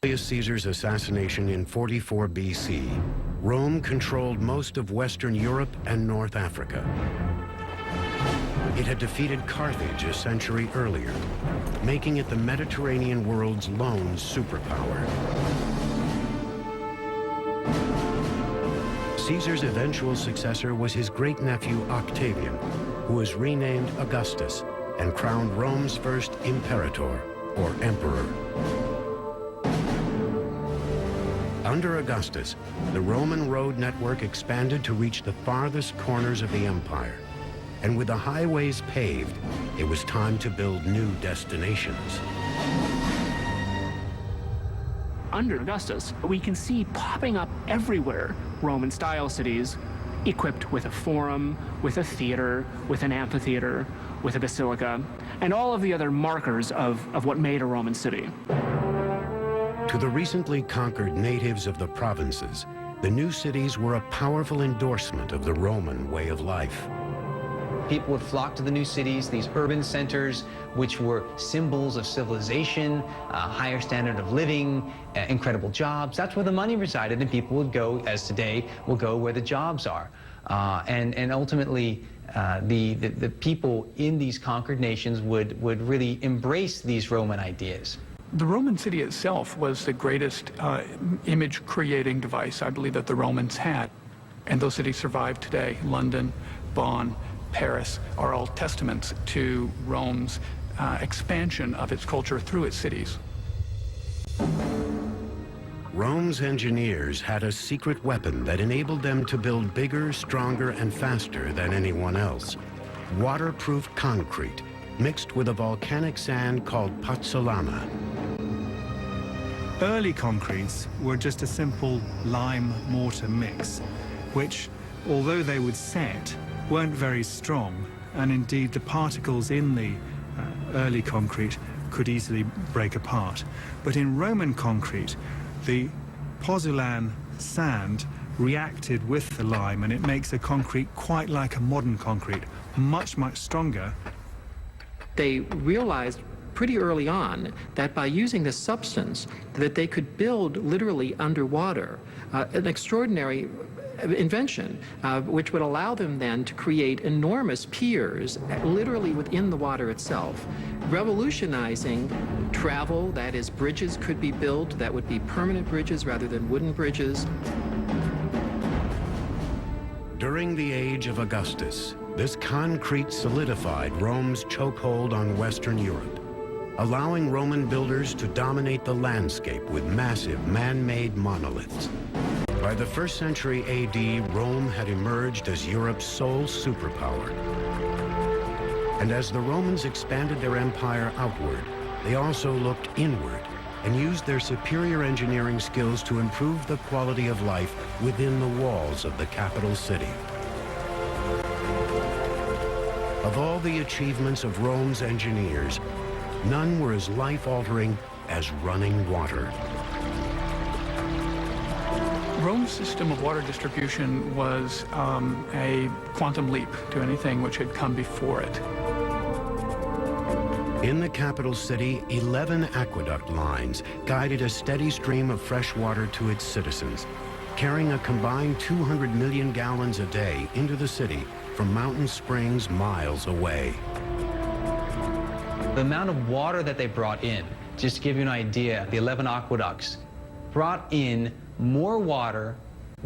Julius Caesar's assassination in 44 BC, Rome controlled most of Western Europe and North Africa. It had defeated Carthage a century earlier, making it the Mediterranean world's lone superpower. Caesar's eventual successor was his great-nephew Octavian, who was renamed Augustus and crowned Rome's first imperator, or emperor. Under Augustus, the Roman road network expanded to reach the farthest corners of the empire. And with the highways paved, it was time to build new destinations. Under Augustus, we can see popping up everywhere Roman-style cities equipped with a forum, with a theater, with an amphitheater, with a basilica, and all of the other markers of what made a Roman city. To the recently conquered natives of the provinces, the new cities were a powerful endorsement of the Roman way of life. People would flock to the new cities, these urban centers, which were symbols of civilization, a higher standard of living, incredible jobs. That's where the money resided, and people would go, as today, will go where the jobs are. And ultimately, the people in these conquered nations would really embrace these Roman ideas. The Roman city itself was the greatest image-creating device, I believe, that the Romans had. And those cities survive today. London, Bonn, Paris are all testaments to Rome's expansion of its culture through its cities. Rome's engineers had a secret weapon that enabled them to build bigger, stronger, and faster than anyone else. Waterproof concrete, mixed with a volcanic sand called pozzolana. Early concretes were just a simple lime mortar mix, which, although they would set, weren't very strong, and indeed the particles in the early concrete could easily break apart. But in Roman concrete, the pozzolan sand reacted with the lime, and it makes a concrete quite like a modern concrete, much, much stronger. They realized pretty early on that by using this substance that they could build literally underwater, an extraordinary invention, which would allow them then to create enormous piers literally within the water itself, revolutionizing travel. That is, bridges could be built that would be permanent bridges rather than wooden bridges. During the age of Augustus, this concrete solidified Rome's chokehold on Western Europe, allowing Roman builders to dominate the landscape with massive man-made monoliths. By the 1st century AD, Rome had emerged as Europe's sole superpower. And as the Romans expanded their empire outward, they also looked inward and used their superior engineering skills to improve the quality of life within the walls of the capital city. Of all the achievements of Rome's engineers, none were as life-altering as running water. Rome's system of water distribution was a quantum leap to anything which had come before it. In the capital city, 11 aqueduct lines guided a steady stream of fresh water to its citizens, carrying a combined 200 million gallons a day into the city from mountain springs miles away. The amount of water that they brought in, just to give you an idea, the 11 aqueducts brought in more water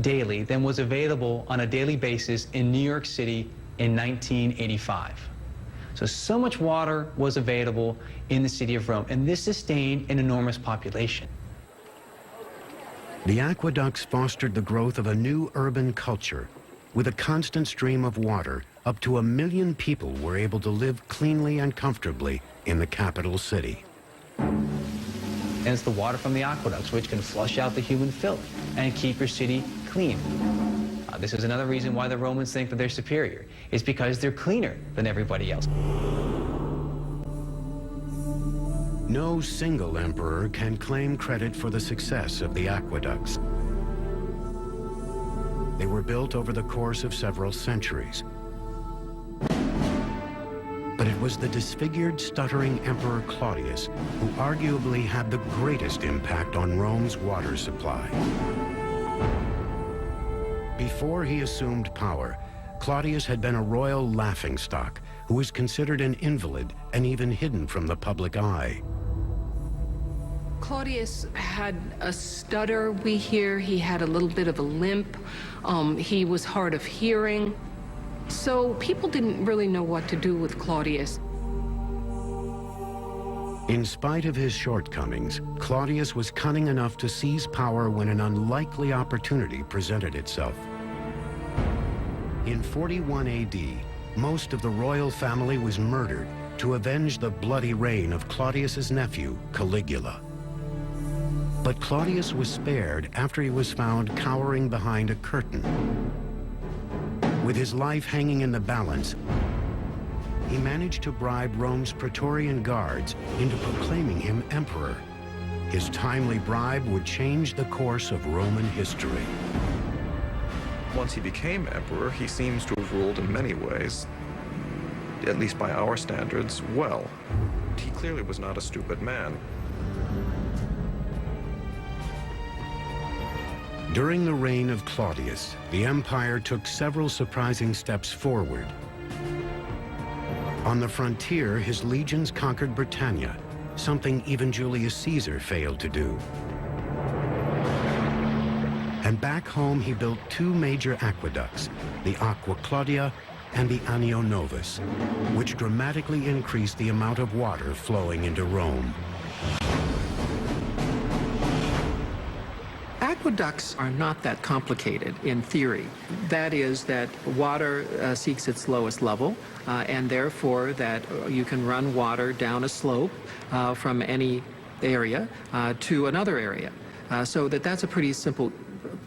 daily than was available on a daily basis in New York City in 1985. So much water was available in the city of Rome, and this sustained an enormous population. The aqueducts fostered the growth of a new urban culture. With a constant stream of water, up to 1 million people were able to live cleanly and comfortably in the capital city. And it's the water from the aqueducts which can flush out the human filth and keep your city clean. This is another reason why the Romans think that they're superior. It's because they're cleaner than everybody else. No single emperor can claim credit for the success of the aqueducts. They were built over the course of several centuries. But it it was the disfigured, stuttering Emperor Claudius who arguably had the greatest impact on Rome's water supply. Before he assumed power, Claudius had been a royal laughingstock who was considered an invalid and even hidden from the public eye. Claudius had a stutter, we hear. He had a little bit of a limp. He was hard of hearing. So people didn't really know what to do with Claudius. In spite of his shortcomings, Claudius was cunning enough to seize power when an unlikely opportunity presented itself. In 41 AD, most of the royal family was murdered to avenge the bloody reign of Claudius's nephew, Caligula. But Claudius was spared after he was found cowering behind a curtain. With his life hanging in the balance, he managed to bribe Rome's Praetorian guards into proclaiming him emperor. His timely bribe would change the course of Roman history. Once he became emperor, he seems to have ruled in many ways, at least by our standards, well. He clearly was not a stupid man. During the reign of Claudius, the empire took several surprising steps forward. On the frontier, his legions conquered Britannia, something even Julius Caesar failed to do. And back home, he built two major aqueducts, the Aqua Claudia and the Anio Novus, which dramatically increased the amount of water flowing into Rome. Aqueducts are not that complicated in theory. That is that water seeks its lowest level, and therefore that you can run water down a slope from any area to another area. So that's a pretty simple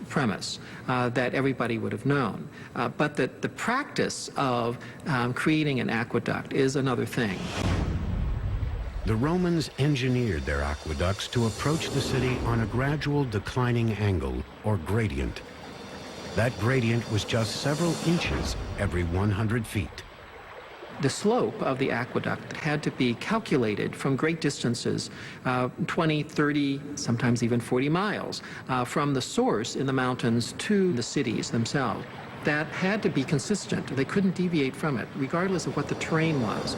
premise that everybody would have known. But that the practice of creating an aqueduct is another thing. The Romans engineered their aqueducts to approach the city on a gradual declining angle, or gradient. That gradient was just several inches every 100 feet. The slope of the aqueduct had to be calculated from great distances, 20, 30, sometimes even 40 miles, from the source in the mountains to the cities themselves. That had to be consistent. They couldn't deviate from it, regardless of what the terrain was.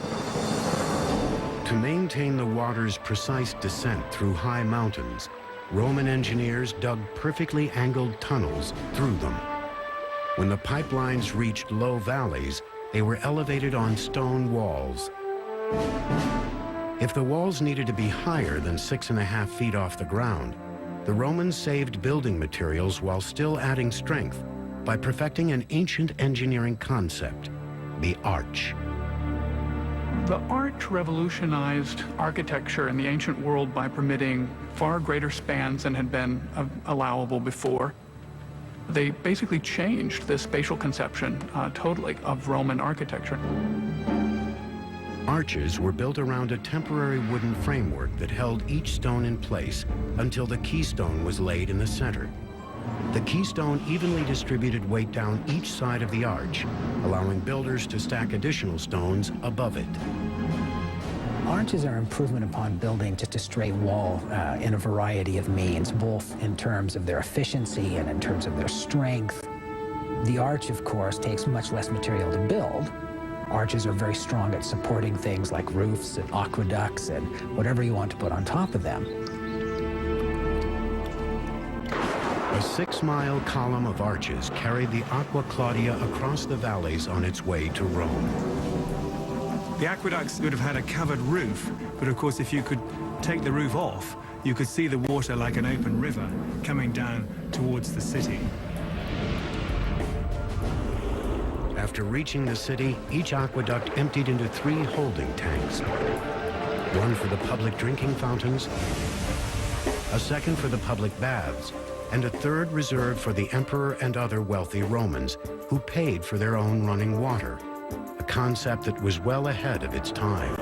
To maintain the water's precise descent through high mountains, Roman engineers dug perfectly angled tunnels through them. When the pipelines reached low valleys, they were elevated on stone walls. If the walls needed to be higher than 6.5 feet off the ground, the Romans saved building materials while still adding strength by perfecting an ancient engineering concept, the arch. The arch revolutionized architecture in the ancient world by permitting far greater spans than had been allowable before. They basically changed the spatial conception totally of Roman architecture. Arches were built around a temporary wooden framework that held each stone in place until the keystone was laid in the center. The keystone evenly distributed weight down each side of the arch, allowing builders to stack additional stones above it. Arches are improvement upon building just a straight wall in a variety of means, both in terms of their efficiency and in terms of their strength. The arch, of course, takes much less material to build. Arches are very strong at supporting things like roofs and aqueducts and whatever you want to put on top of them. A 6-mile column of arches carried the Aqua Claudia across the valleys on its way to Rome. The aqueducts would have had a covered roof, but of course if you could take the roof off, you could see the water like an open river coming down towards the city. After reaching the city, each aqueduct emptied into 3 holding tanks. One for the public drinking fountains, a second for the public baths, and a third reserved for the emperor and other wealthy Romans who paid for their own running water, a concept that was well ahead of its time.